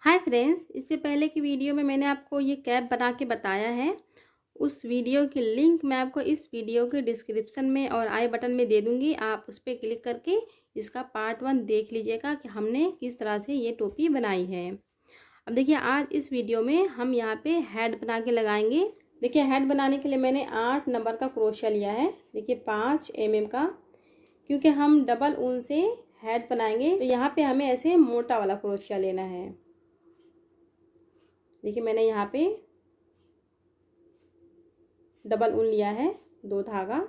Hi friends, इससे पहले की वीडियो में मैंने आपको ये कैप बना के बताया है। उस वीडियो की लिंक मैं आपको इस वीडियो के डिस्क्रिप्शन में और आई बटन में दे दूँगी। आप उस पर क्लिक करके इसका पार्ट 1 देख लीजिएगा कि हमने किस तरह से ये टोपी बनाई है। अब देखिए, आज इस वीडियो में हम यहाँ पे हेड बना के लगाएंगे। देखिए, हेड बनाने के लिए मैंने 8 नंबर का क्रोशिया लिया है। देखिए 5 mm का, क्योंकि हम डबल ऊन से हेड बनाएंगे तो यहाँ पे हमें ऐसे मोटा वाला क्रोशिया लेना है। देखिए, मैंने यहाँ पे डबल ऊन लिया है, 2 धागा।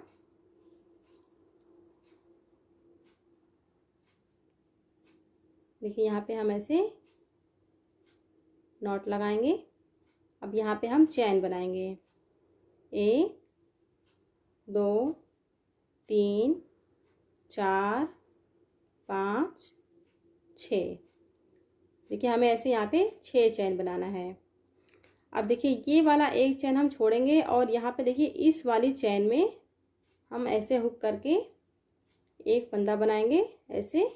देखिए, यहाँ पे हम ऐसे नॉट लगाएंगे। अब यहाँ पे हम चैन बनाएंगे। 1 2 3 4 5 6। देखिए, हमें ऐसे यहाँ पे 6 चैन बनाना है। अब देखिए, ये वाला एक चैन हम छोड़ेंगे और यहाँ पे देखिए इस वाली चैन में हम ऐसे हुक करके एक फंदा बनाएंगे ऐसे,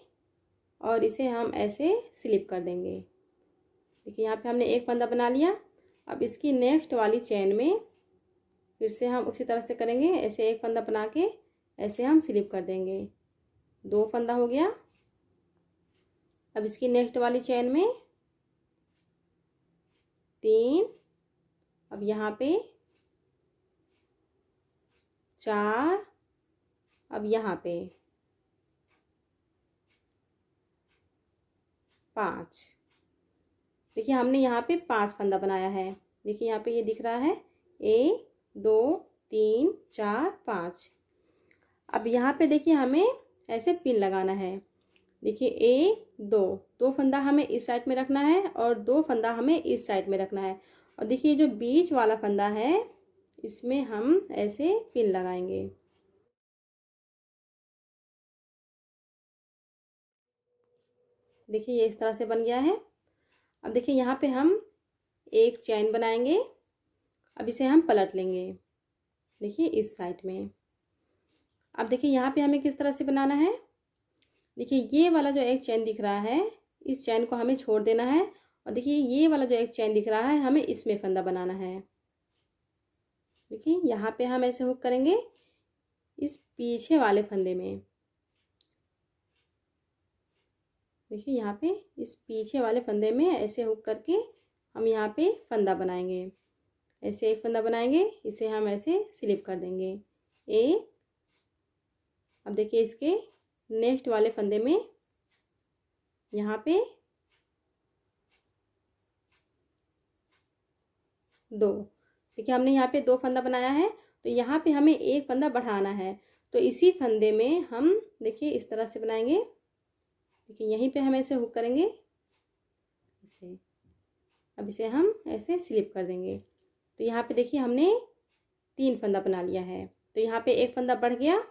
और इसे हम ऐसे स्लिप कर देंगे। देखिए, यहाँ पे हमने एक फंदा बना लिया। अब इसकी नेक्स्ट वाली चैन में फिर से हम उसी तरह से करेंगे, ऐसे एक फंदा बना के ऐसे हम स्लिप कर देंगे। 2 फंदा हो गया। अब इसकी नेक्स्ट वाली चैन में 3, अब यहाँ पे 4, अब यहाँ पे 5। देखिए, हमने यहाँ पे 5 फंदा बनाया है। देखिए, यहाँ पे ये दिख रहा है 1 2 3 4 5। अब यहाँ पे देखिए हमें ऐसे पिन लगाना है। देखिए 1 2 फंदा हमें इस साइड में रखना है और 2 फंदा हमें इस साइड में रखना है। और देखिए, जो बीच वाला फंदा है इसमें हम ऐसे पिन लगाएंगे। देखिए, ये इस तरह से बन गया है। अब देखिए, यहाँ पे हम एक चैन बनाएंगे। अब इसे हम पलट लेंगे, देखिए इस साइड में। अब देखिए, यहाँ पे हमें किस तरह से बनाना है। देखिए, ये वाला जो एक चैन दिख रहा है, इस चैन को हमें छोड़ देना है। और देखिए, ये वाला जो एक चैन दिख रहा है, हमें इसमें फंदा बनाना है। देखिए, यहाँ पे हम ऐसे हुक करेंगे इस पीछे वाले फंदे में। देखिए, यहाँ पे इस पीछे वाले फंदे में ऐसे हुक करके हम यहाँ पे फंदा बनाएंगे। ऐसे एक फंदा बनाएंगे, इसे हम ऐसे स्लिप कर देंगे। एक, अब देखिए इसके नेक्स्ट वाले फंदे में यहाँ पे 2। देखिए, हमने यहाँ पे 2 फंदा बनाया है, तो यहाँ पे हमें एक फंदा बढ़ाना है। तो इसी फंदे में हम देखिए इस तरह से बनाएंगे। देखिए, यहीं पे हम ऐसे हुक करेंगे ऐसे। अब इसे हम ऐसे स्लिप कर देंगे। तो यहाँ पे देखिए हमने 3 फंदा बना लिया है। तो यहाँ पे एक फंदा बढ़ गया।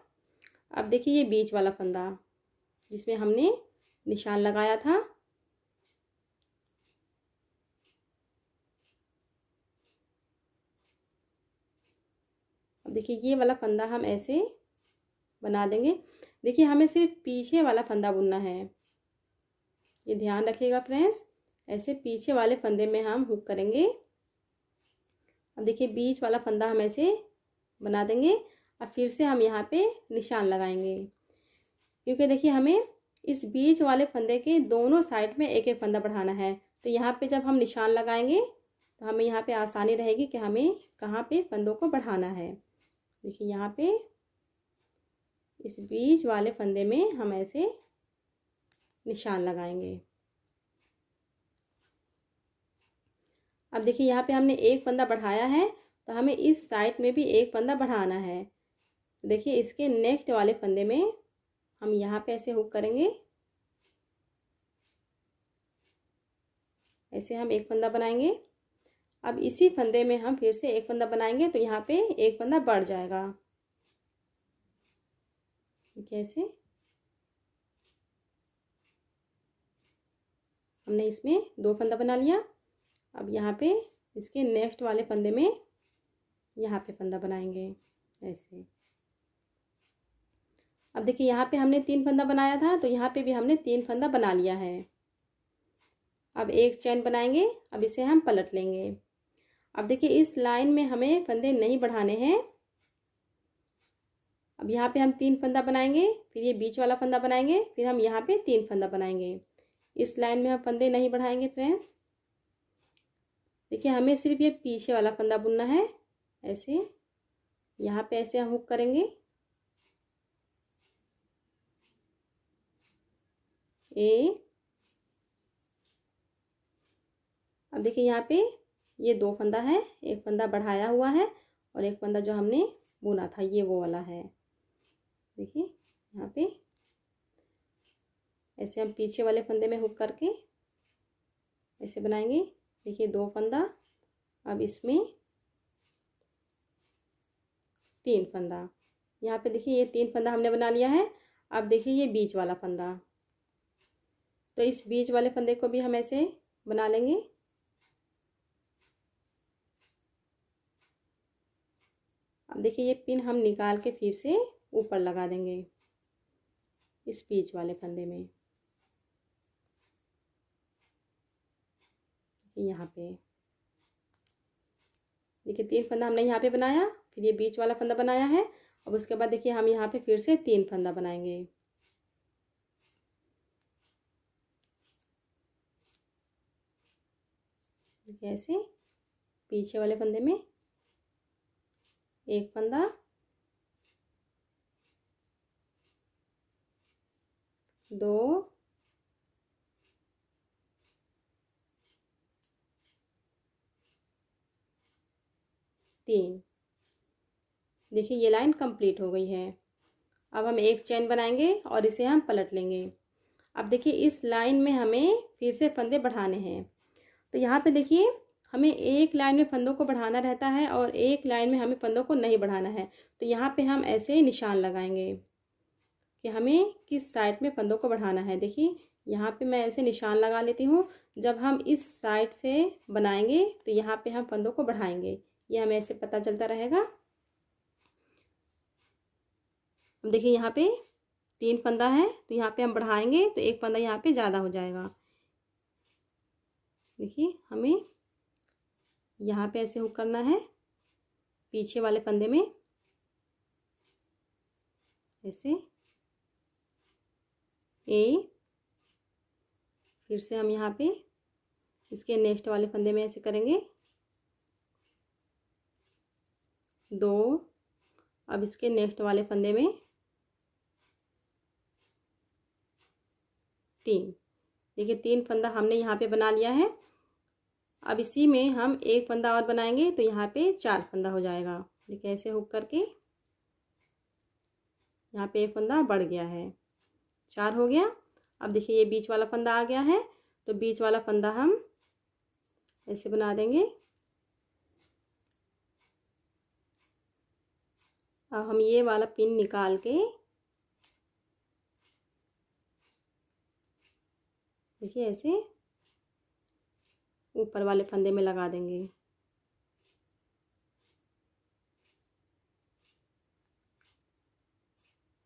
अब देखिए, ये बीच वाला फंदा जिसमें हमने निशान लगाया था, अब देखिए ये वाला फंदा हम ऐसे बना देंगे। देखिए, हमें सिर्फ पीछे वाला फंदा बुनना है, ये ध्यान रखिएगा फ्रेंड्स। ऐसे पीछे वाले फंदे में हम हुक करेंगे। अब देखिए, बीच वाला फंदा हम ऐसे बना देंगे। अब फिर से हम यहाँ पे निशान लगाएंगे, क्योंकि देखिए हमें इस बीच वाले फंदे के दोनों साइड में एक एक फंदा बढ़ाना है। तो यहाँ पे जब हम निशान लगाएंगे तो हमें यहाँ पे आसानी रहेगी कि हमें कहाँ पे फंदों को बढ़ाना है। देखिए, यहाँ पे इस बीच वाले फंदे में हम ऐसे निशान लगाएंगे। अब देखिए, यहाँ पे हमने एक फंदा बढ़ाया है, तो हमें इस साइड में भी एक फंदा बढ़ाना है। देखिए, इसके नेक्स्ट वाले फंदे में हम यहाँ पे ऐसे हुक करेंगे। ऐसे हम एक फंदा बनाएंगे। अब इसी फंदे में हम फिर से एक फंदा बनाएंगे, तो यहाँ पे एक फंदा बढ़ जाएगा। कैसे हमने इसमें 2 फंदा बना लिया। अब यहाँ पे इसके नेक्स्ट वाले फंदे में यहाँ पे फंदा बनाएंगे ऐसे। अब देखिए, यहाँ पे हमने 3 फंदा बनाया था, तो यहाँ पे भी हमने 3 फंदा बना लिया है। अब एक चैन बनाएंगे। अब इसे हम पलट लेंगे। अब देखिए इस लाइन में हमें फंदे नहीं बढ़ाने हैं। अब यहाँ पे हम 3 फंदा बनाएंगे, फिर ये बीच वाला फंदा बनाएंगे, फिर हम यहाँ पे 3 फंदा बनाएंगे। इस लाइन में हम फंदे नहीं बढ़ाएंगे फ्रेंड्स। देखिए हमें सिर्फ ये पीछे वाला फंदा बुनना है। ऐसे यहाँ पे ऐसे हम हुक करेंगे। एक, अब देखिए यहाँ पे ये 2 फंदा है, एक फंदा बढ़ाया हुआ है और एक फंदा जो हमने बुना था ये वो वाला है। देखिए यहाँ पे ऐसे हम पीछे वाले फंदे में हुक करके ऐसे बनाएंगे। देखिए 2 फंदा, अब इसमें 3 फंदा। यहाँ पे देखिए ये 3 फंदा हमने बना लिया है। अब देखिए ये बीच वाला फंदा, तो इस बीच वाले फंदे को भी हम ऐसे बना लेंगे। अब देखिए ये पिन हम निकाल के फिर से ऊपर लगा देंगे इस बीच वाले फंदे में। यहाँ पे देखिए 3 फंदा हमने यहाँ पे बनाया, फिर ये बीच वाला फंदा बनाया है। अब उसके बाद देखिए हम यहाँ पे फिर से 3 फंदा बनाएंगे। देखिए ऐसे पीछे वाले फंदे में एक फंदा, दो, तीन। देखिए ये लाइन कंप्लीट हो गई है। अब हम एक चैन बनाएंगे और इसे हम पलट लेंगे। अब देखिए इस लाइन में हमें फिर से फंदे बढ़ाने हैं। तो यहाँ पे देखिए हमें एक लाइन में फंदों को बढ़ाना रहता है और एक लाइन में हमें फंदों को नहीं बढ़ाना है। तो यहाँ पे हम ऐसे निशान लगाएंगे कि हमें किस साइड में फंदों को बढ़ाना है। देखिए यहाँ पे मैं ऐसे निशान लगा लेती हूँ। जब हम इस साइड से बनाएंगे तो यहाँ पे हम फंदों को बढ़ाएंगे, ये हमें ऐसे पता चलता रहेगा। अब देखिए यहाँ पे 3 फंदा है तो यहाँ पे हम बढ़ाएंगे तो एक फंदा यहाँ पे ज़्यादा हो जाएगा। देखिए हमें यहाँ पे ऐसे हुक करना है पीछे वाले फंदे में ऐसे। फिर से हम यहाँ पे इसके नेक्स्ट वाले फंदे में ऐसे करेंगे 2, अब इसके नेक्स्ट वाले फंदे में 3। देखिए 3 फंदा हमने यहाँ पे बना लिया है। अब इसी में हम एक फंदा और बनाएंगे तो यहाँ पे 4 फंदा हो जाएगा। देखिए ऐसे हुक करके यहाँ पे एक फंदा बढ़ गया है, 4 हो गया। अब देखिए ये बीच वाला फंदा आ गया है तो बीच वाला फंदा हम ऐसे बना देंगे। अब हम ये वाला पिन निकाल के देखिए ऐसे ऊपर वाले फंदे में लगा देंगे।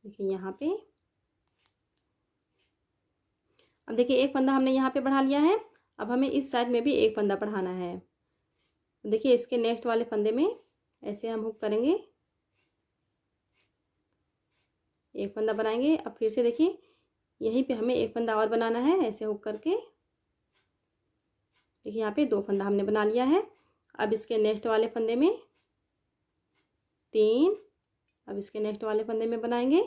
देखिए यहाँ पे अब देखिए एक फंदा हमने यहाँ पे बढ़ा लिया है। अब हमें इस साइड में भी एक फंदा बढ़ाना है। देखिए इसके नेक्स्ट वाले फंदे में ऐसे हम हुक करेंगे, एक फंदा बनाएंगे। अब फिर से देखिए यहीं पे हमें एक फंदा और बनाना है ऐसे हुक करके। देखिए यहाँ पे 2 फंदा हमने बना लिया है। अब इसके नेक्स्ट वाले फंदे में 3, अब इसके नेक्स्ट वाले फंदे में बनाएंगे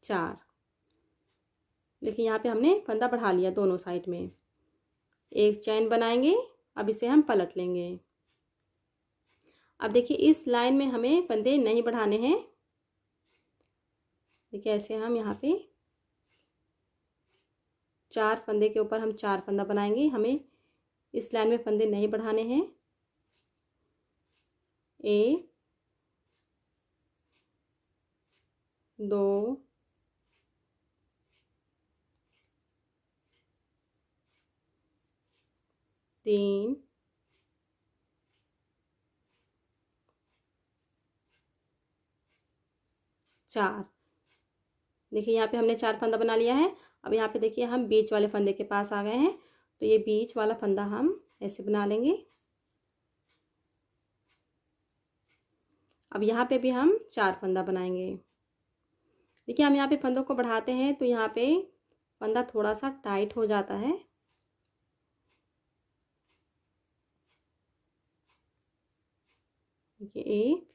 4। देखिए यहाँ पे हमने फंदा बढ़ा लिया दोनों साइड में। एक चैन बनाएंगे, अब इसे हम पलट लेंगे। अब देखिए इस लाइन में हमें फंदे नहीं बढ़ाने हैं। देखिए ऐसे हम यहाँ पे 4 फंदे के ऊपर हम 4 फंदा बनाएंगे। हमें इस लाइन में फंदे नहीं बढ़ाने हैं। 1, 2, 3, 4। देखिए यहाँ पे हमने 4 फंदा बना लिया है। अब यहाँ पे देखिए हम बीच वाले फंदे के पास आ गए हैं तो ये बीच वाला फंदा हम ऐसे बना लेंगे। अब यहाँ पे भी हम 4 फंदा बनाएंगे। देखिए हम यहाँ पे फंदों को बढ़ाते हैं तो यहाँ पे फंदा थोड़ा सा टाइट हो जाता है। ये 1,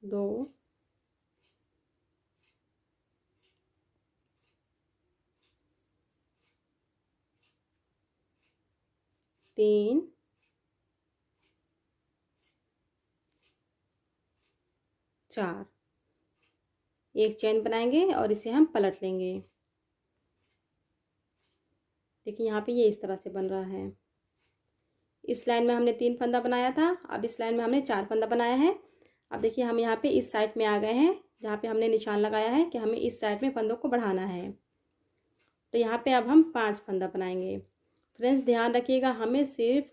2, 3, 4। एक चेन बनाएंगे और इसे हम पलट लेंगे। देखिए यहाँ पे ये इस तरह से बन रहा है। इस लाइन में हमने 3 फंदा बनाया था, अब इस लाइन में हमने 4 फंदा बनाया है। अब देखिए हम यहाँ पे इस साइड में आ गए हैं जहाँ पे हमने निशान लगाया है कि हमें इस साइड में फंदों को बढ़ाना है। तो यहाँ पे अब हम 5 फंदा बनाएंगे। फ्रेंड्स ध्यान रखिएगा, हमें सिर्फ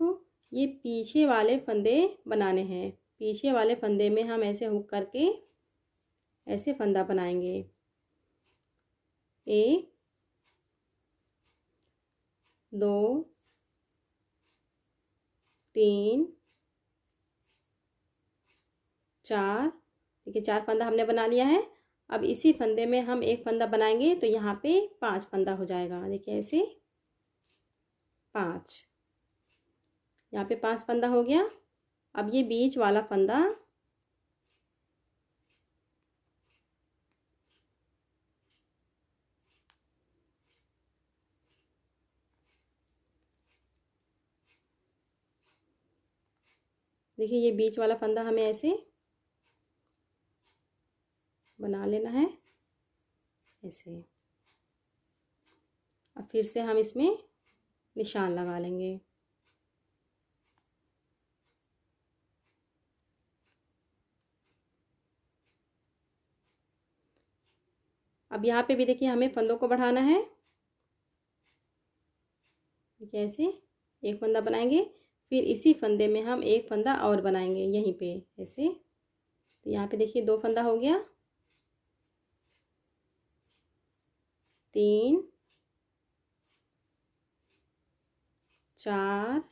ये पीछे वाले फंदे बनाने हैं। पीछे वाले फंदे में हम ऐसे हुक करके ऐसे फंदा बनाएंगे। 1, 2, 3, 4। देखिए 4 फंदा हमने बना लिया है। अब इसी फंदे में हम एक फंदा बनाएंगे तो यहाँ पे 5 फंदा हो जाएगा। देखिए ऐसे 5, यहाँ पे 5 फंदा हो गया। अब ये बीच वाला फंदा देखिए ये बीच वाला फंदा हमें ऐसे बना लेना है ऐसे। अब फिर से हम इसमें निशान लगा लेंगे। अब यहाँ पे भी देखिए हमें फंदों को बढ़ाना है। देखिए ऐसे एक फंदा बनाएंगे, फिर इसी फंदे में हम एक फंदा और बनाएंगे यहीं पे ऐसे। तो यहाँ पे देखिए 2 फंदा हो गया, 3, 4,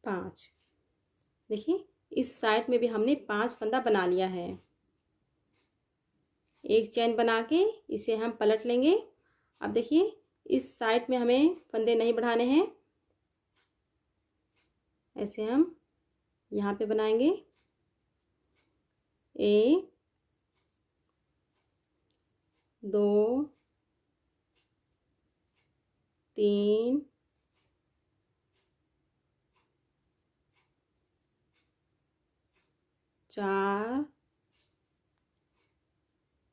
5। देखिए इस साइड में भी हमने 5 फंदा बना लिया है। एक चेन बना के इसे हम पलट लेंगे। अब देखिए इस साइड में हमें फंदे नहीं बढ़ाने हैं, ऐसे हम यहाँ पे बनाएंगे। 1, 2, 3, 4,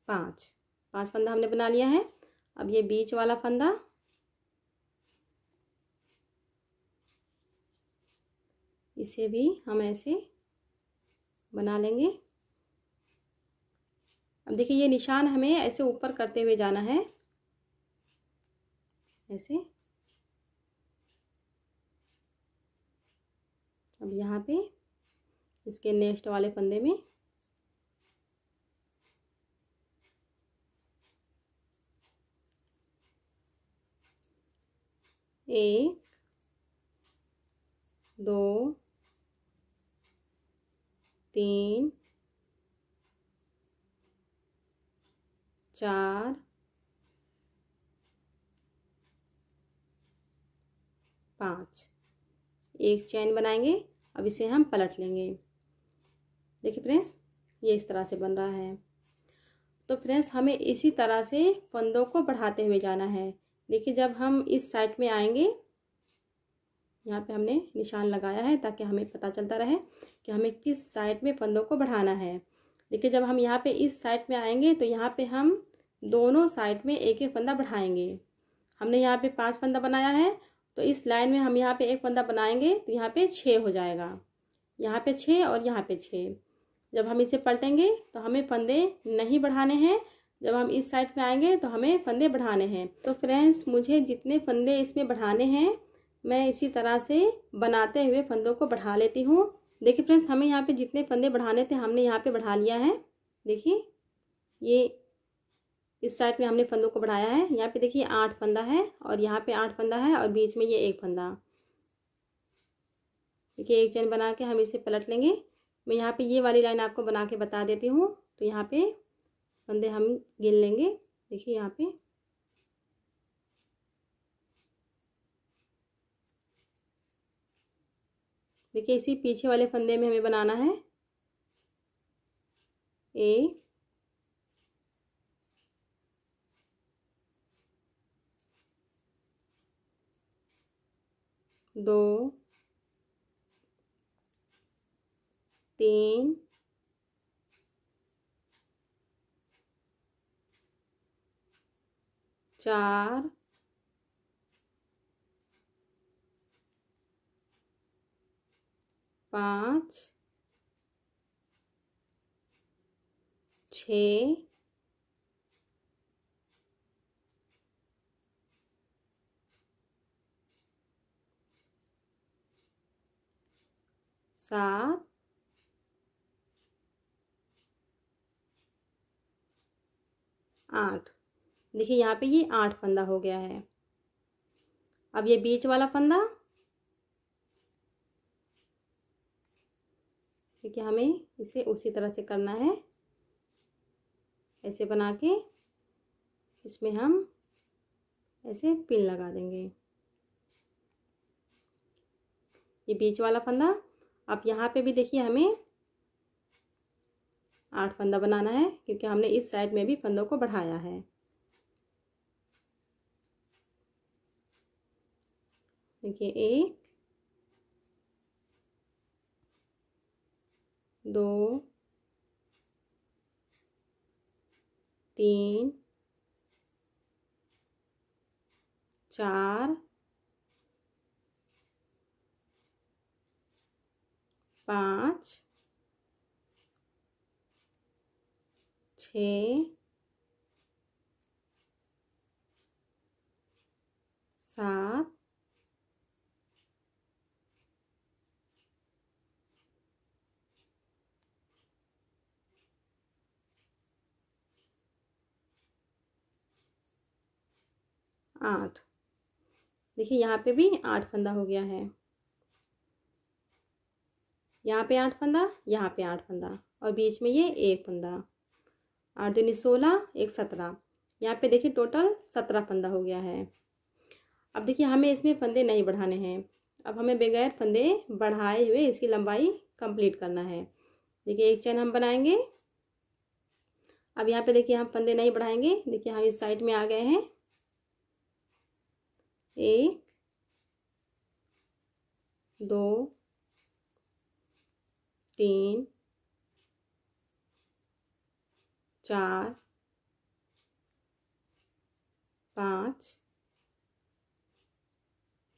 5। 5 फंदा हमने बना लिया है। अब ये बीच वाला फंदा इसे भी हम ऐसे बना लेंगे। अब देखिए ये निशान हमें ऐसे ऊपर करते हुए जाना है ऐसे। अब यहाँ पे इसके नेक्स्ट वाले फंदे में एक, 2, 3, 4, 5। एक चैन बनाएंगे। अब इसे हम पलट लेंगे। देखिए फ्रेंड्स ये इस तरह से बन रहा है। तो फ्रेंड्स हमें इसी तरह से फंदों को बढ़ाते हुए जाना है। देखिए जब हम इस साइड में आएंगे, यहाँ पे हमने निशान लगाया है ताकि हमें पता चलता रहे कि हमें किस साइड में फंदों को बढ़ाना है। देखिए जब हम यहाँ पे इस साइड में आएंगे तो यहाँ पे हम दोनों साइड में एक एक फंदा बढ़ाएंगे। हमने यहाँ पे 5 फंदा बनाया है तो इस लाइन में हम यहाँ पे एक फंदा बनाएंगे तो यहाँ पे 6 हो जाएगा। यहाँ पे 6 और यहाँ पे 6। जब हम इसे पलटेंगे तो हमें फंदे नहीं बढ़ाने हैं, जब हम इस साइड पे आएंगे तो हमें फंदे बढ़ाने हैं। तो फ्रेंड्स, मुझे जितने फंदे इसमें बढ़ाने हैं मैं इसी तरह से बनाते हुए फंदों को बढ़ा लेती हूँ। देखिए फ्रेंड्स, हमें यहाँ पे जितने फंदे बढ़ाने थे हमने यहाँ पे बढ़ा लिया है। देखिए ये इस साइड में हमने फंदों को बढ़ाया है। यहाँ पे देखिए 8 फंदा है और यहाँ पे 8 फंदा है और बीच में ये 1 फंदा। देखिए एक चेन बना के हम इसे पलट लेंगे। मैं यहाँ पे ये वाली लाइन आपको बना के बता देती हूँ। तो यहाँ पे फंदे हम गिन लेंगे। देखिए यहाँ पे देखिए इसी पीछे वाले फंदे में हमें बनाना है 1 2 3 4 5 6 7 8। देखिए यहाँ पे ये 8 फंदा हो गया है। अब ये बीच वाला फंदा देखिए हमें इसे उसी तरह से करना है। ऐसे बना के इसमें हम ऐसे पिन लगा देंगे। ये बीच वाला फंदा। अब यहाँ पे भी देखिए हमें 8 फंदा बनाना है क्योंकि हमने इस साइड में भी फंदों को बढ़ाया है। देखिए 1 2 3 4 5 6 7 8। देखिए यहाँ पे भी 8 फंदा हो गया है। यहाँ पे 8 फंदा, यहाँ पे 8 फंदा और बीच में ये 1 फंदा। 8 दूनी 16 1 17। यहाँ पे देखिए टोटल 17 फंदा हो गया है। अब देखिए हमें इसमें फंदे नहीं बढ़ाने हैं। अब हमें बगैर फंदे बढ़ाए हुए इसकी लंबाई कंप्लीट करना है। देखिए एक चेन हम बनाएंगे। अब यहाँ पे देखिए हम फंदे नहीं बढ़ाएंगे। देखिए हम इस साइड में आ गए हैं। 1 2 3 4 5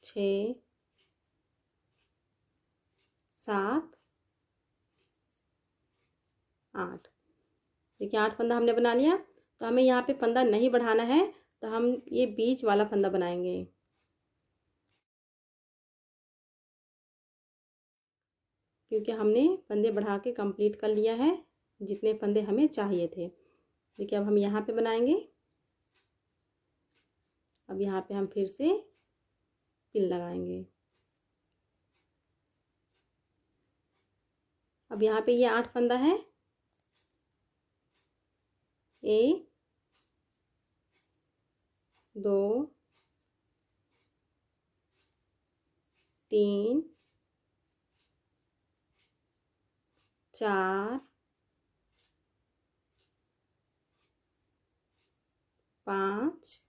6 7 8। देखिए 8 फंदा हमने बना लिया। तो हमें यहाँ पे फंदा नहीं बढ़ाना है तो हम ये बीच वाला फंदा बनाएंगे। क्योंकि हमने फंदे बढ़ा के कंप्लीट कर लिया है जितने फंदे हमें चाहिए थे। देखिए अब हम यहाँ पे बनाएंगे। अब यहाँ पे हम फिर से पिन लगाएंगे। अब यहाँ पे ये 8 फंदा है। 1 2 3 4 5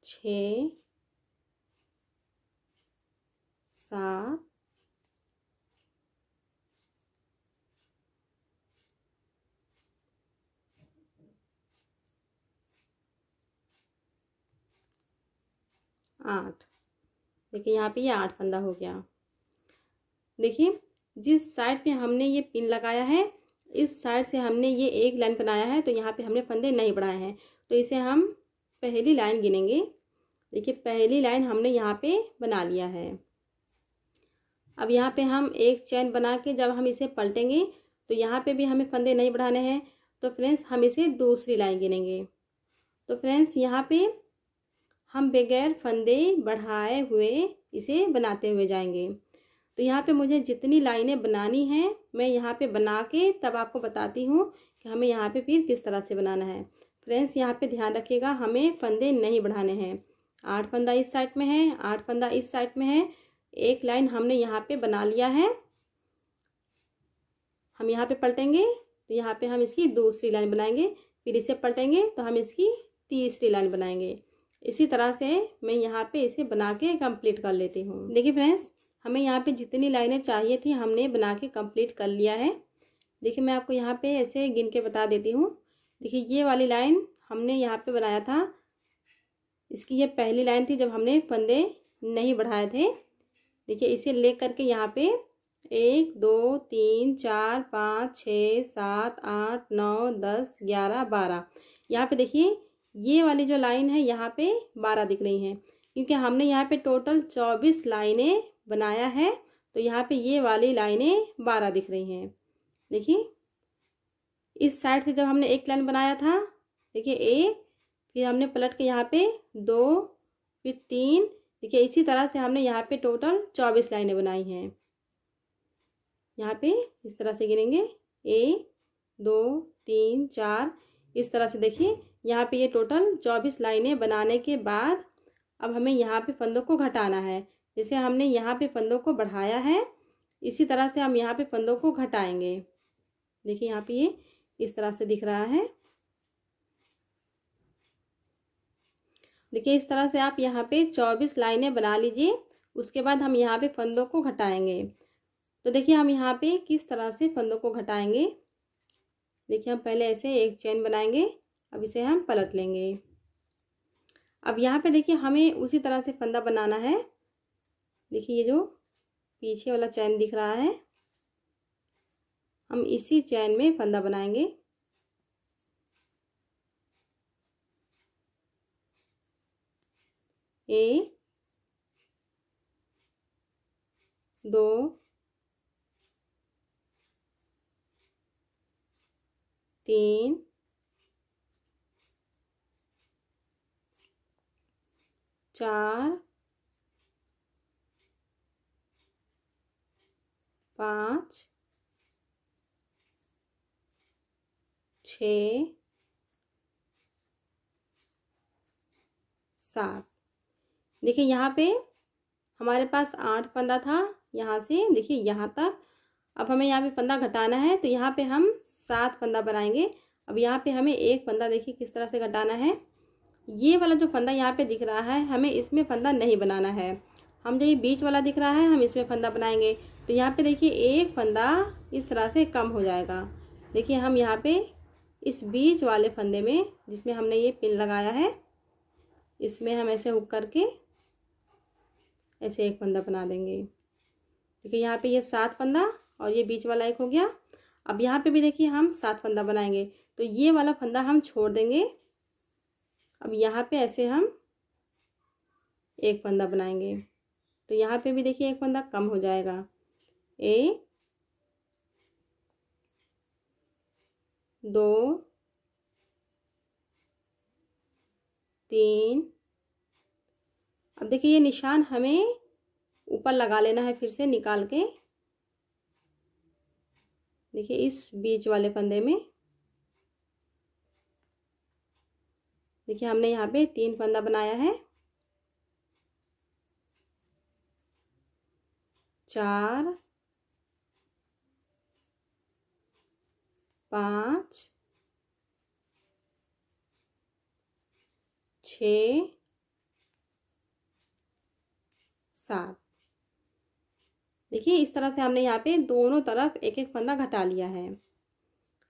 6 7 8। देखिए यहाँ पे ये 8 फंदा हो गया। देखिए जिस साइड पे हमने ये पिन लगाया है इस साइड से हमने ये एक लाइन बनाया है, तो यहाँ पे हमने फंदे नहीं बढ़ाए हैं। तो इसे हम पहली लाइन गिनेंगे। देखिए पहली लाइन हमने यहाँ पे बना लिया है। अब यहाँ पे हम एक चैन बना के जब हम इसे पलटेंगे तो यहाँ पे भी हमें फंदे नहीं बढ़ाने हैं। तो फ्रेंड्स हम इसे दूसरी लाइन गिनेंगे। तो फ्रेंड्स यहाँ पे हम बगैर फंदे बढ़ाए हुए इसे बनाते हुए जाएंगे। तो यहाँ पे मुझे जितनी लाइनें बनानी हैं मैं यहाँ पे बना के तब आपको बताती हूँ कि हमें यहाँ पे फिर किस तरह से बनाना है। फ्रेंड्स यहाँ पे ध्यान रखिएगा, हमें फंदे नहीं बढ़ाने हैं। 8 फंदा इस साइड में है, 8 फंदा इस साइड में है। एक लाइन हमने यहाँ पे बना लिया है। हम यहाँ पे पलटेंगे तो यहाँ पे हम इसकी दूसरी लाइन बनाएंगे, फिर इसे पलटेंगे तो हम इसकी तीसरी लाइन बनाएंगे। इसी तरह से मैं यहाँ पे इसे बना के कंप्लीट कर लेती हूँ। देखिए फ्रेंड्स, हमें यहाँ पे जितनी लाइनें चाहिए थी हमने बना के कंप्लीट कर लिया है। देखिए मैं आपको यहाँ पे ऐसे गिन के बता देती हूँ। देखिए ये वाली लाइन हमने यहाँ पे बनाया था, इसकी ये पहली लाइन थी जब हमने फंदे नहीं बढ़ाए थे। देखिए इसे ले करके यहाँ पे 1 2 3 4 5 6 7 8 9 10 11 12, यहाँ पे देखिए ये वाली जो लाइन है यहाँ पे 12 दिख रही हैं, क्योंकि हमने यहाँ पे टोटल 24 लाइनें बनाया है। तो यहाँ पे ये वाली लाइनें 12 दिख रही हैं। देखिए इस साइड से जब हमने एक लाइन बनाया था, देखिए 1, फिर हमने पलट के यहाँ पे 2, फिर 3। देखिए इसी तरह से हमने यहाँ पे टोटल 24 लाइनें बनाई हैं। यहाँ पे इस तरह से गिनेंगे 1 2 3 4, इस तरह से देखिए यहाँ पे ये टोटल 24 लाइनें बनाने के बाद अब हमें यहाँ पे फंदों को घटाना है। जैसे हमने यहाँ पे फंदों को बढ़ाया है इसी तरह से हम यहाँ पे फंदों को घटाएंगे। देखिए यहाँ पे ये इस तरह से दिख रहा है। देखिए इस तरह से आप यहाँ पे 24 लाइनें बना लीजिए। उसके बाद हम यहाँ पे फंदों को घटाएंगे। तो देखिए हम यहाँ पे किस तरह से फंदों को घटाएंगे। देखिए हम पहले ऐसे एक चेन बनाएंगे, अब इसे हम पलट लेंगे। अब यहाँ पे देखिए हमें उसी तरह से फंदा बनाना है। देखिए ये जो पीछे वाला चैन दिख रहा है, हम इसी चैन में फंदा बनाएंगे। एक 2 3 4 5 6 7। देखिए यहाँ पे हमारे पास 8 फंदा था, यहाँ से देखिए यहाँ तक। अब हमें यहाँ पे फंदा घटाना है तो यहाँ पे हम 7 फंदा बनाएंगे। अब यहाँ पे हमें एक फंदा देखिए किस तरह से घटाना है। ये वाला जो फंदा यहाँ पे दिख रहा है हमें इसमें फंदा नहीं बनाना है। हम जो ये बीच वाला दिख रहा है हम इसमें फंदा बनाएंगे। तो यहाँ पे देखिए एक फंदा इस तरह से कम हो जाएगा। देखिए हम यहाँ पे इस बीच वाले फंदे में जिसमें हमने ये पिन लगाया है इसमें हम ऐसे हुक करके ऐसे एक फंदा बना देंगे। देखिए यहाँ पे ये 7 फंदा और ये बीच वाला एक हो गया। अब यहाँ पे भी देखिए हम 7 फंदा बनाएंगे तो ये वाला फंदा हम छोड़ देंगे। अब यहाँ पे ऐसे हम एक फंदा बनाएंगे तो यहाँ पे भी देखिए एक फंदा कम हो जाएगा। 1 2 3। अब देखिए ये निशान हमें ऊपर लगा लेना है फिर से निकाल के। देखिए इस बीच वाले फंदे में देखिए हमने यहाँ पे 3 फंदा बनाया है। 4 5 6 7। देखिए इस तरह से हमने यहाँ पे दोनों तरफ एक एक फंदा घटा लिया है।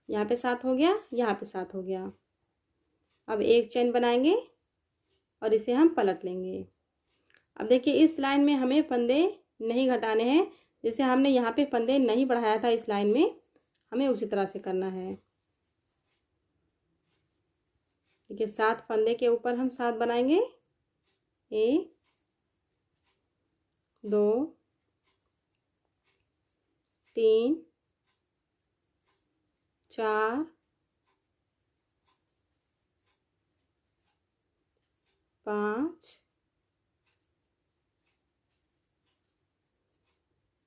यहाँ पे 7 हो गया, यहाँ पे 7 हो गया। अब एक चेन बनाएंगे और इसे हम पलट लेंगे। अब देखिए इस लाइन में हमें फंदे नहीं घटाने हैं। जैसे हमने यहाँ पे फंदे नहीं बढ़ाया था इस लाइन में, हमें उसी तरह से करना है। देखिए 7 फंदे के ऊपर हम 7 बनाएंगे। 1 2 3 4 5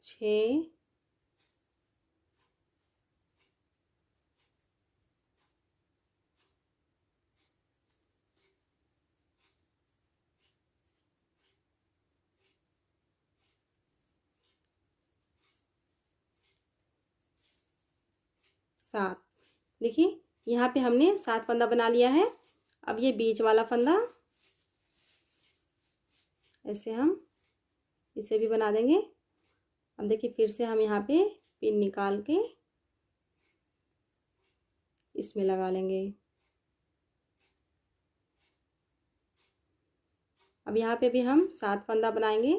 6 7। देखिए यहाँ पे हमने 7 फंदा बना लिया है। अब ये बीच वाला फंदा ऐसे हम इसे भी बना देंगे। अब देखिए फिर से हम यहाँ पे पिन निकाल के इसमें लगा लेंगे। अब यहाँ पे भी हम 7 फंदा बनाएंगे।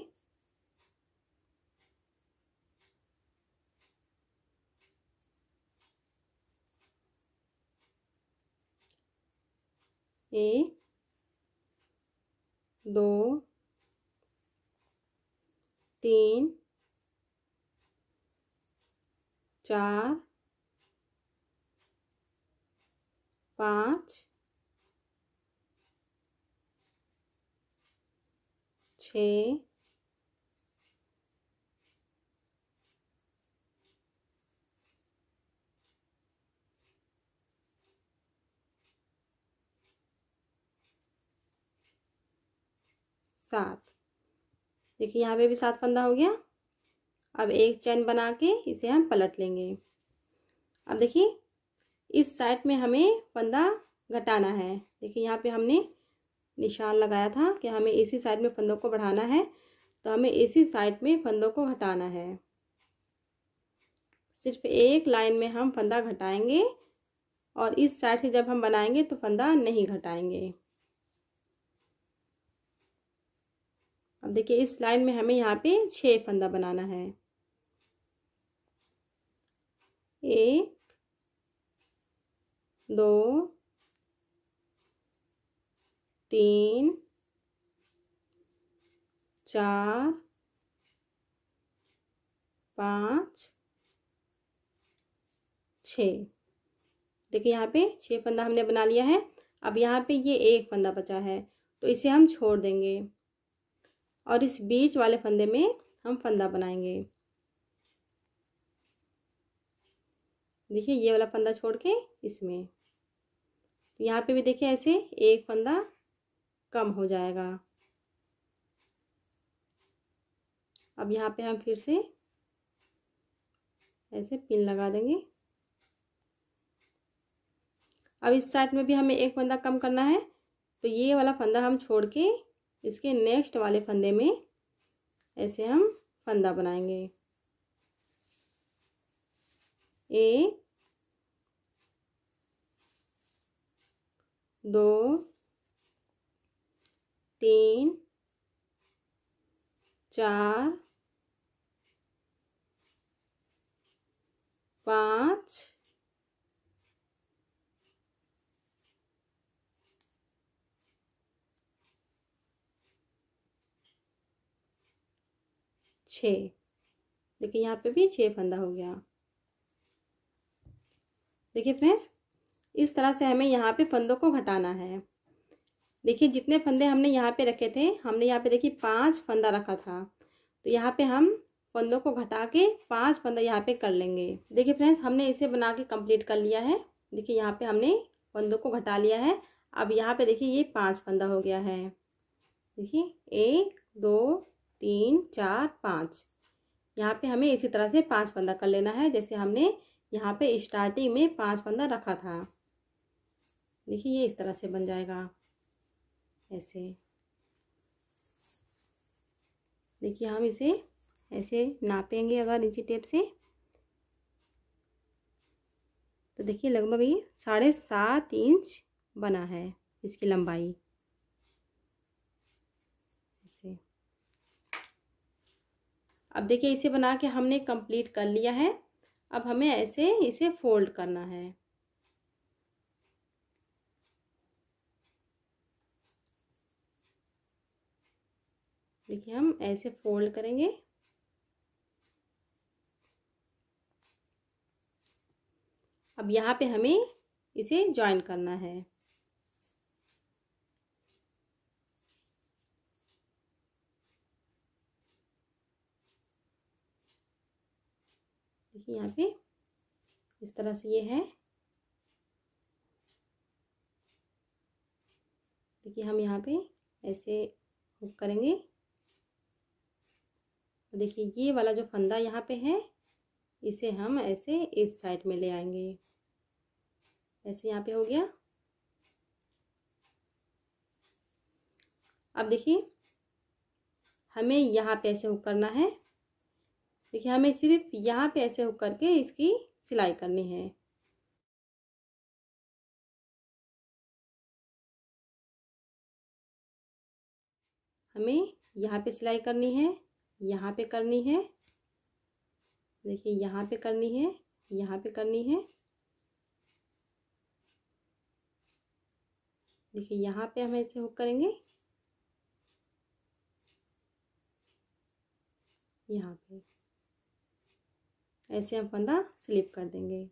1 2 3 4 5 6 7। देखिए यहाँ पे भी 7 फंदा हो गया। अब एक चैन बना के इसे हम पलट लेंगे। अब देखिए इस साइड में हमें फंदा घटाना है। देखिए यहाँ पे हमने निशान लगाया था कि हमें इसी साइड में फंदों को बढ़ाना है, तो हमें इसी साइड में फंदों को घटाना है। सिर्फ एक लाइन में हम फंदा घटाएंगे और इस साइड से जब हम बनाएंगे तो फंदा नहीं घटाएंगे। अब देखिए इस लाइन में हमें यहाँ पे 6 फंदा बनाना है। 1 2 3 4 5 6। देखिए यहाँ पे 6 फंदा हमने बना लिया है। अब यहाँ पे ये एक फंदा बचा है तो इसे हम छोड़ देंगे और इस बीच वाले फंदे में हम फंदा बनाएंगे। देखिए ये वाला फंदा छोड़ के इसमें, तो यहाँ पे भी देखिए ऐसे एक फंदा कम हो जाएगा। अब यहाँ पे हम फिर से ऐसे पिन लगा देंगे। अब इस साइड में भी हमें एक फंदा कम करना है, तो ये वाला फंदा हम छोड़ के इसके नेक्स्ट वाले फंदे में ऐसे हम फंदा बनाएंगे। 1 2 3 4 5 6। देखिए यहाँ पे भी 6 फंदा हो गया। देखिए फ्रेंड्स इस तरह से हमें यहाँ पे फंदों को घटाना है। देखिए जितने फंदे हमने यहाँ पे रखे थे, हमने यहाँ पे देखिए 5 फंदा रखा था, तो यहाँ पे हम फंदों को घटा के 5 फंदा यहाँ पे कर लेंगे। देखिए फ्रेंड्स हमने इसे बना के कंप्लीट कर लिया है। देखिए यहाँ पे हमने फंदों को घटा लिया है। अब यहाँ पे देखिए ये 5 फंदा हो गया है। देखिए 1 2 3 4 5। यहाँ पे हमें इसी तरह से 5 फंदा कर लेना है, जैसे हमने यहाँ पे स्टार्टिंग में 5 फंदा रखा था। देखिए ये इस तरह से बन जाएगा ऐसे। देखिए हम इसे ऐसे नापेंगे अगर इंची टेप से, तो देखिए लगभग ये 7.5 इंच बना है इसकी लंबाई ऐसे। अब देखिए इसे बना के हमने कंप्लीट कर लिया है। अब हमें ऐसे इसे फोल्ड करना है। देखिए हम ऐसे फोल्ड करेंगे। अब यहाँ पे हमें इसे जॉइन करना है। देखिए यहाँ पे इस तरह से ये है। देखिए हम यहाँ पे ऐसे हुक करेंगे। देखिए ये वाला जो फंदा यहाँ पे है इसे हम ऐसे इस साइड में ले आएंगे। ऐसे यहाँ पे हो गया। अब देखिए हमें यहाँ पे ऐसे हुक करना है। देखिए हमें सिर्फ यहाँ पे ऐसे हुक करके इसकी सिलाई करनी है। हमें यहाँ पे सिलाई करनी है, यहाँ पे करनी है, देखिए यहाँ पे करनी है, यहाँ पे करनी है। देखिए यहाँ पे हम ऐसे हुक करेंगे, यहाँ पे ऐसे हम फंदा स्लिप कर देंगे।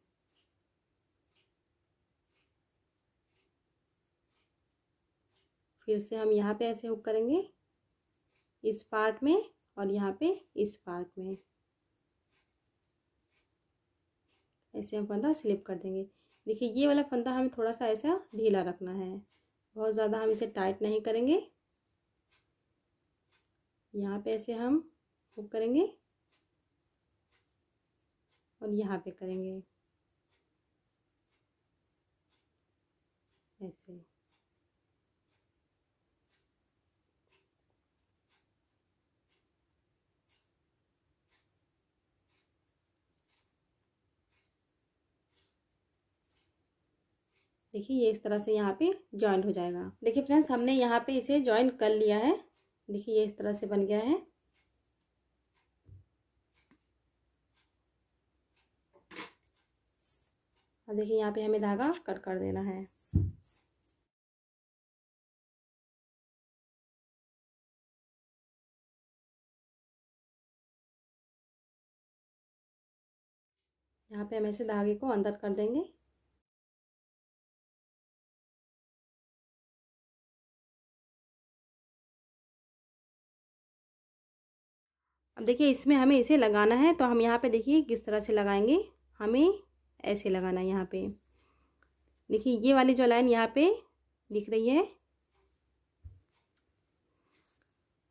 फिर से हम यहाँ पे ऐसे हुक करेंगे इस पार्ट में और यहाँ पे इस पार्ट में ऐसे हम फंदा स्लिप कर देंगे। देखिए ये वाला फंदा हमें थोड़ा सा ऐसा ढीला रखना है, बहुत ज़्यादा हम इसे टाइट नहीं करेंगे। यहाँ पे ऐसे हम हुक करेंगे और यहाँ पे करेंगे ऐसे। देखिए ये इस तरह से यहाँ पे जॉइंट हो जाएगा। देखिए फ्रेंड्स हमने यहाँ पे इसे जॉइन कर लिया है। देखिए ये इस तरह से बन गया है। और देखिए यहाँ पे हमें धागा कट कर देना है। यहाँ पे हम ऐसे धागे को अंदर कर देंगे। अब देखिए इसमें हमें इसे लगाना है, तो हम यहाँ पे देखिए किस तरह से लगाएंगे। हमें ऐसे लगाना है। यहाँ पे देखिए ये वाली जो लाइन यहाँ पे दिख रही है,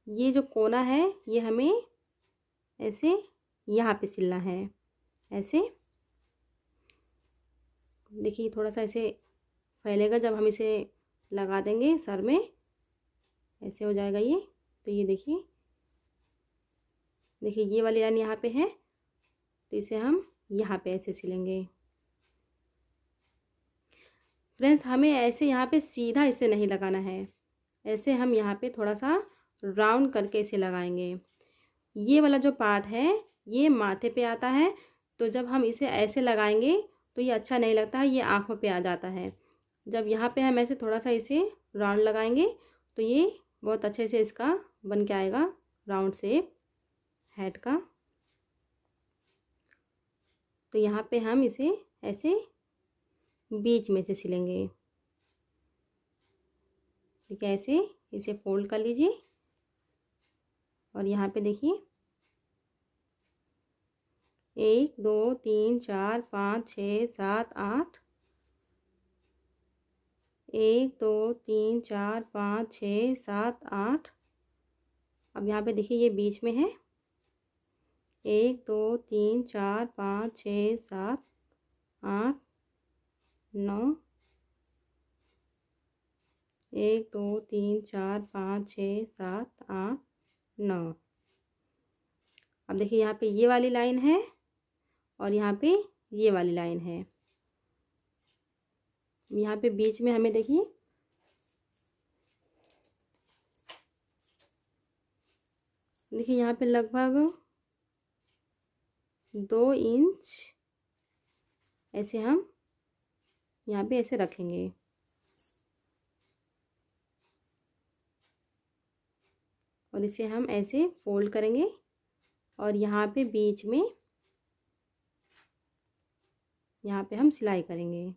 ये जो कोना है ये हमें ऐसे यहाँ पे सिलना है। ऐसे देखिए थोड़ा सा ऐसे फैलेगा, जब हम इसे लगा देंगे सर में ऐसे हो जाएगा ये। तो ये देखिए, देखिए ये वाली लाइन यहाँ पे है, तो इसे हम यहाँ पे ऐसे सिलेंगे। फ्रेंड्स हमें ऐसे यहाँ पे सीधा इसे नहीं लगाना है, ऐसे हम यहाँ पे थोड़ा सा राउंड करके इसे लगाएंगे। ये वाला जो पार्ट है ये माथे पे आता है, तो जब हम इसे ऐसे लगाएंगे तो ये अच्छा नहीं लगता है, ये आँखों पे आ जाता है। जब यहाँ पे हम ऐसे थोड़ा सा इसे राउंड लगाएंगे तो ये बहुत अच्छे से इसका बन के आएगा राउंड शेप हेड का। तो यहाँ पे हम इसे ऐसे बीच में से सिलेंगे। ठीक है, ऐसे इसे फोल्ड कर लीजिए और यहाँ पे देखिए 1 2 3 4 5 6 7 8, 1 2 3 4 5 6 7 8। अब यहाँ पे देखिए ये बीच में है, 1 2 3 4 5 6 7 8 9, 1 2 3 4 5 6 7 8 9। अब देखिए यहाँ पे ये वाली लाइन है और यहाँ पे ये वाली लाइन है। यहाँ पे बीच में हमें देखिए यहाँ पे लगभग 2 इंच ऐसे हम यहाँ पे ऐसे रखेंगे। और इसे हम ऐसे फोल्ड करेंगे और यहाँ पे बीच में यहाँ पे हम सिलाई करेंगे।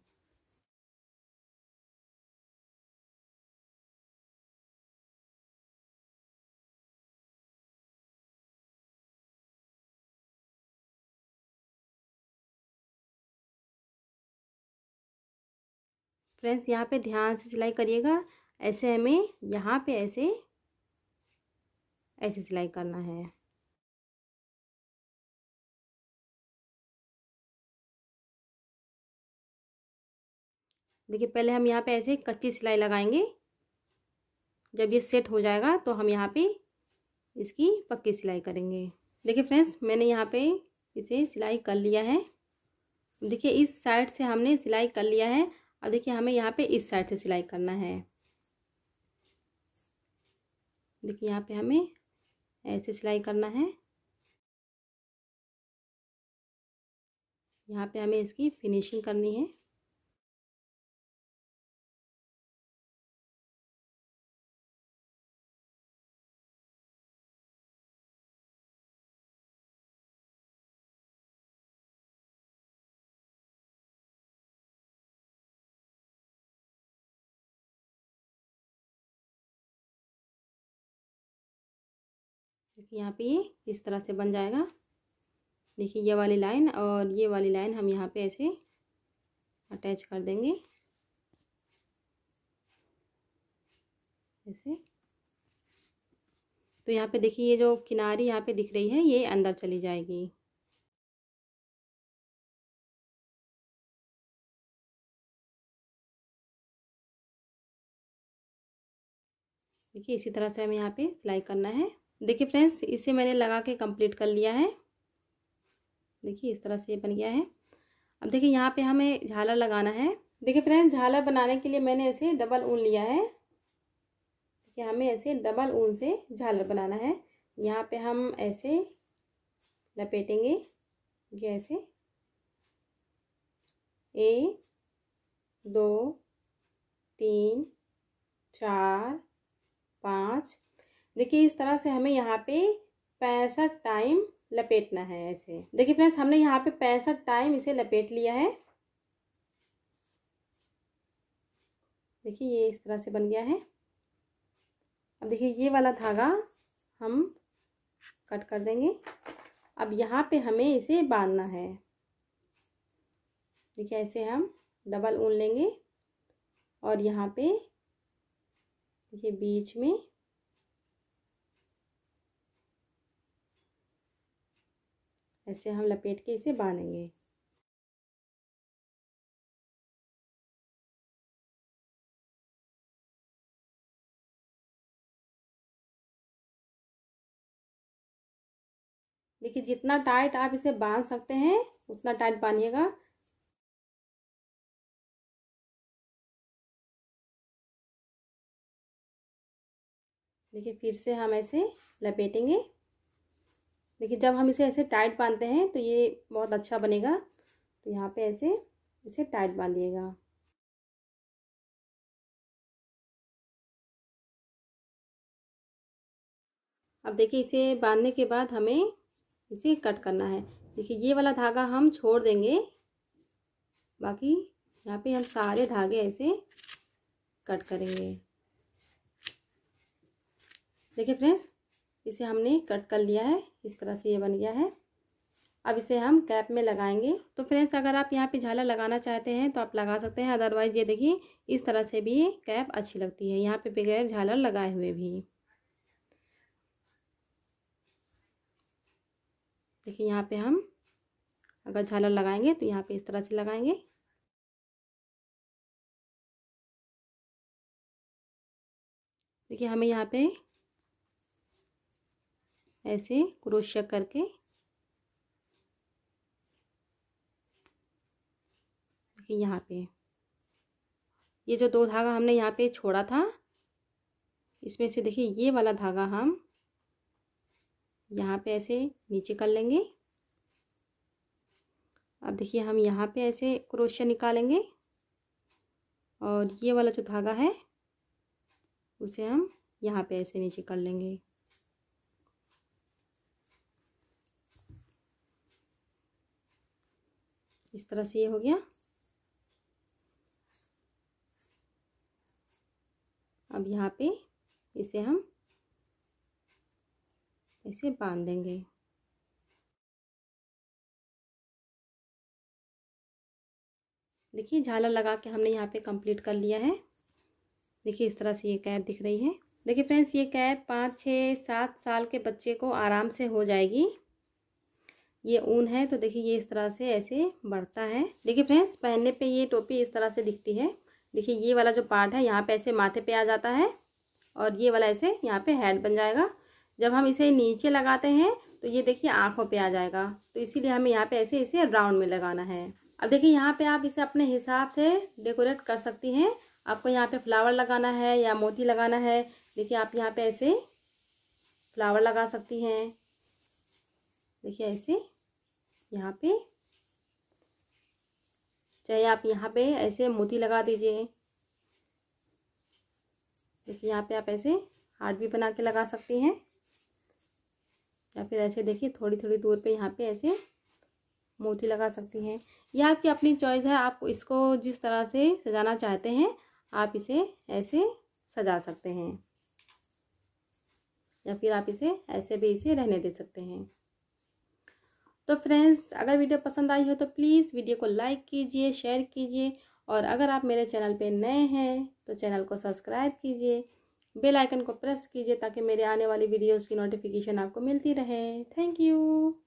फ्रेंड्स यहाँ पे ध्यान से सिलाई करिएगा। ऐसे हमें यहाँ पे ऐसे ऐसे सिलाई करना है। देखिए पहले हम यहाँ पे ऐसे कच्ची सिलाई लगाएंगे। जब ये सेट हो जाएगा तो हम यहाँ पे इसकी पक्की सिलाई करेंगे। देखिए फ्रेंड्स मैंने यहाँ पे इसे सिलाई कर लिया है। देखिए इस साइड से हमने सिलाई कर लिया है। अब देखिए हमें यहाँ पे इस साइड से सिलाई करना है। देखिए यहाँ पे हमें ऐसे सिलाई करना है। यहाँ पे हमें इसकी फिनिशिंग करनी है। देखिए यहाँ पे ये इस तरह से बन जाएगा। देखिए ये वाली लाइन और ये वाली लाइन हम यहाँ पे ऐसे अटैच कर देंगे ऐसे। तो यहाँ पे देखिए ये जो किनारी यहाँ पे दिख रही है ये अंदर चली जाएगी। देखिए इसी तरह से हमें यहाँ पे सिलाई करना है। देखिए फ्रेंड्स इसे मैंने लगा के कंप्लीट कर लिया है। देखिए इस तरह से ये बन गया है। अब देखिए यहाँ पे हमें झालर लगाना है। देखिए फ्रेंड्स झालर बनाने के लिए मैंने ऐसे डबल ऊन लिया है। देखिए हमें ऐसे डबल ऊन से झालर बनाना है। यहाँ पे हम ऐसे लपेटेंगे। ये ऐसे 1 2 3 4 5। देखिए इस तरह से हमें यहाँ पे 65 टाइम लपेटना है ऐसे। देखिए फ्रेंड्स हमने यहाँ पे 65 टाइम इसे लपेट लिया है। देखिए ये इस तरह से बन गया है। अब देखिए ये वाला धागा हम कट कर देंगे। अब यहाँ पे हमें इसे बांधना है। देखिए ऐसे हम डबल ऊन लेंगे और यहाँ पे देखिए बीच में ऐसे हम लपेट के इसे बांधेंगे। देखिए जितना टाइट आप इसे बांध सकते हैं उतना टाइट बांधिएगा। देखिए फिर से हम ऐसे लपेटेंगे। देखिए जब हम इसे ऐसे टाइट बांधते हैं तो ये बहुत अच्छा बनेगा। तो यहाँ पे ऐसे इसे टाइट बांधिएगा। अब देखिए इसे बांधने के बाद हमें इसे कट करना है। देखिए ये वाला धागा हम छोड़ देंगे। बाकी यहाँ पे हम सारे धागे ऐसे कट करेंगे। देखिए फ्रेंड्स इसे हमने कट कर लिया है। इस तरह से ये बन गया है। अब इसे हम कैप में लगाएंगे। तो फ्रेंड्स अगर आप यहाँ पे झालर लगाना चाहते हैं तो आप लगा सकते हैं। अदरवाइज ये देखिए इस तरह से भी कैप अच्छी लगती है यहाँ पे बगैर झालर लगाए हुए भी। देखिए यहाँ पे हम अगर झालर लगाएंगे तो यहाँ पे इस तरह से लगाएंगे। देखिए हमें यहाँ पे ऐसे क्रोशिया करके देखिए यहाँ पे ये जो 2 धागा हमने यहाँ पे छोड़ा था इसमें से देखिए ये वाला धागा हम यहाँ पे ऐसे नीचे कर लेंगे अब देखिए हम यहाँ पे ऐसे क्रोशिया निकालेंगे और ये वाला जो धागा है उसे हम यहाँ पे ऐसे नीचे कर लेंगे। इस तरह से ये हो गया। अब यहाँ पे इसे हम ऐसे बांध देंगे। देखिए झालर लगा के हमने यहाँ पे कंप्लीट कर लिया है। देखिए इस तरह से ये कैप दिख रही है। देखिए फ्रेंड्स ये कैप 5, 6, 7 साल के बच्चे को आराम से हो जाएगी। ये ऊन है तो देखिए ये इस तरह से ऐसे बढ़ता है। देखिए फ्रेंड्स पहनने पे ये टोपी इस तरह से दिखती है। देखिए ये वाला जो पार्ट है यहाँ पे ऐसे माथे पे आ जाता है और ये वाला ऐसे यहाँ पे हेड बन जाएगा। जब हम इसे नीचे लगाते हैं तो ये देखिए आँखों पे आ जाएगा, तो इसीलिए हमें यहाँ पे ऐसे इसे राउंड में लगाना है। अब देखिए यहाँ पे आप इसे अपने हिसाब से डेकोरेट कर सकती हैं। आपको यहाँ पे फ्लावर लगाना है या मोती लगाना है, देखिए आप यहाँ पे ऐसे फ्लावर लगा सकती हैं। देखिए ऐसे यहाँ पे, चाहे आप यहाँ पे ऐसे मोती लगा दीजिए। देखिए यहाँ पे आप ऐसे हार्ट भी बना के लगा सकती हैं या फिर ऐसे देखिए थोड़ी थोड़ी दूर पे यहाँ पे ऐसे मोती लगा सकती हैं। यह आपकी अपनी चॉइस है, आप इसको जिस तरह से सजाना चाहते हैं आप इसे ऐसे सजा सकते हैं या फिर आप इसे ऐसे भी इसे रहने दे सकते हैं। तो फ्रेंड्स अगर वीडियो पसंद आई हो तो प्लीज़ वीडियो को लाइक कीजिए, शेयर कीजिए और अगर आप मेरे चैनल पे नए हैं तो चैनल को सब्सक्राइब कीजिए, बेल आइकन को प्रेस कीजिए ताकि मेरे आने वाली वीडियोस की नोटिफिकेशन आपको मिलती रहे। Thank you.